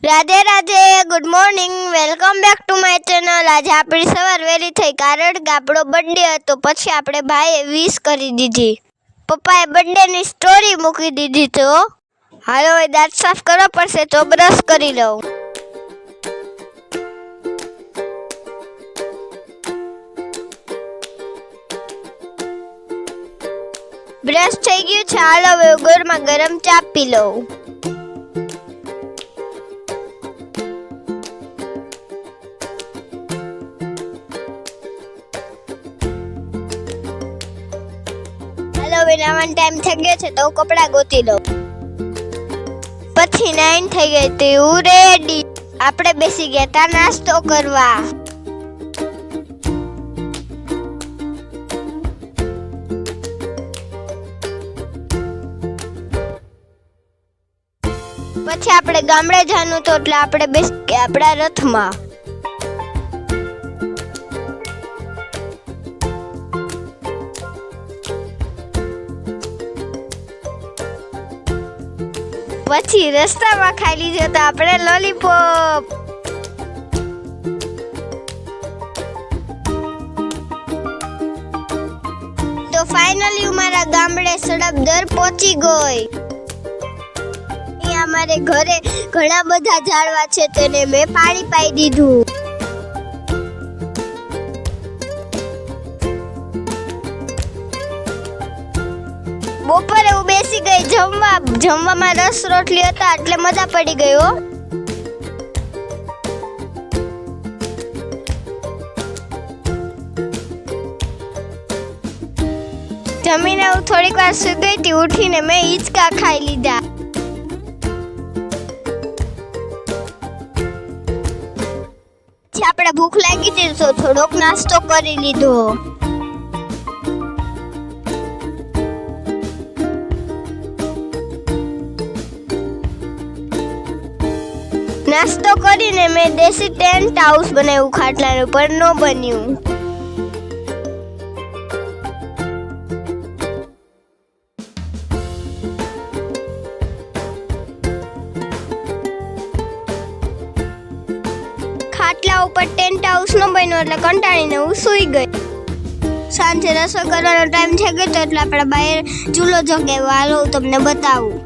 Radhe Radhe, good morning, welcome back to my channel. આજે આપણી સવાર વહેલી થઈ કારણ કે આપણો બર્થડે હતો, પછી આપણે ભાઈએ વિશ કરી દીધી, પપ્પાએ બર્થડેની સ્ટોરી મૂકી દીધી। તો હાલો હવે દાંત સાફ કરવા પડશે, તો બ્રશ કરી લઉં। બ્રશ થઈ ગયું છે, હાલો હવે ગરમા ગરમ ચા પી લઉં। હવે નાવાનો ટાઈમ થઈ ગયો છે તો કપડાં ગોતી લઉં। પછી 9 થઈ ગઈ હતી, હું રેડી। આપણે બેસી ગયા તા નાસ્તો કરવા। પછી આપણે ગામડે જવાનું તો એટલે આપણે બેસી ગયા આપણા રથમાં। પછી રસ્તામાં ખાઈ લીધો તો આપણે લોલીપોપ। તો ફાઇનલી હું મારા ગામડે સડબદર પહોંચી ગઈ। અહીંયા અમારે ઘરે ઘણા બધા ઝાડવા છે તેને મેં પાણી પાઈ દીધું। બપોરે હું બેસી ગઈ જમવામાં રસ રોટલી હતા એટલે મજા પડી ગઈ હો। જમીને હું થોડીક વાર સૂઈ ગઈ હતી, ઉઠીને મેં હિંચકા ખાઈ લીધા। પછી આપણે ભૂખ લાગી હતી તો થોડોક નાસ્તો કરી લીધો। નાસ્તો કરીને મેં દેશી ટેન્ટ હાઉસ બનાવ્યું, ખાટલાનું પણ ન બન્યું। ખાટલા ઉપર ટેન્ટ હાઉસ ન બન્યો એટલે કંટાળીને હું સૂઈ ગઈ। સાંજે રસોઈ કરવાનો ટાઈમ થઈ ગયો તો એટલે આપણે બહાર ચૂલો જગાવ્યો, હાલો હું તમને બતાવું।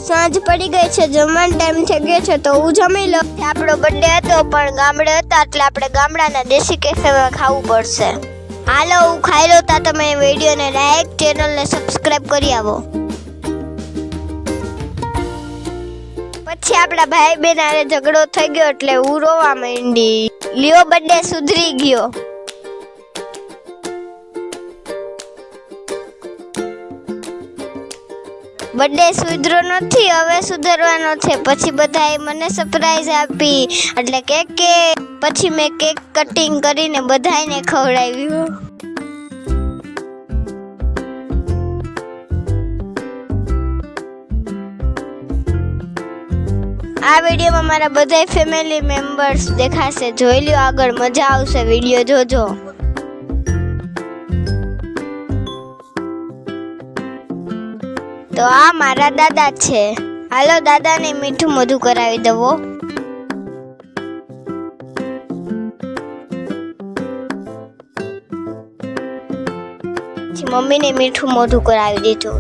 સાંજ પડી ગઈ છે, જમવાનો ટાઈમ થઈ ગયો છે તો હું જમી લઉં। આપણો બર્થડે હતો પણ ગામડે હતા એટલે આપણે ગામડાના દેશી કેફેમાં ખાવું પડશે। હાલો હું ખાઈ લઉં, તા તમે વિડીયોને લાઈક, ચેનલને સબસ્ક્રાઇબ કરી આવો। પછી આપણા ભાઈ બહેન હારે ઝઘડો થઈ ગયો એટલે હું રોવા માંડી। લિયો બર્થડે સુધરી ગયો। બર્થડે સુધરો નથી, હવે સુધરવાનો છે। પછી બધાએ મને સરપ્રાઈઝ આપી એટલે પછી મેં કેક કટિંગ કરીને બધાને ખવડાવ્યું। આ વિડીયોમાં મારા બધા ફેમિલી મેમ્બર્સ દેખાશે, જોઈ લ્યો આગળ, મજા આવશે, વિડીયો જોજો। તો આ મારા દાદા છે, હાલો દાદાને મીઠું મોઢું કરાવી દવો। મમ્મીને મીઠું મોઢું કરાવી દીધું।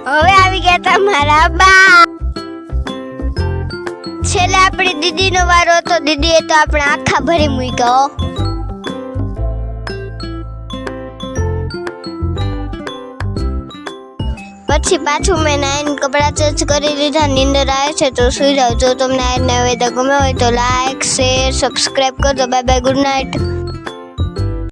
હવે આવી ગયા તા મારા બા। છેલ્લે આપણી દીદીનો વારો હતો, દીદીએ તો આપણે આખા ભરી મૂક્યા। પછી પાછું મેં નાઈને કપડાં ચેન્જ કરી લીધા, નીંદર આવે છે તો સુઈ જાઓ। જો તમને આજના વિડીયો ગમ્યો હોય તો લાઈક, શેર, સબસ્ક્રાઇબ કરજો। Bye bye, good night.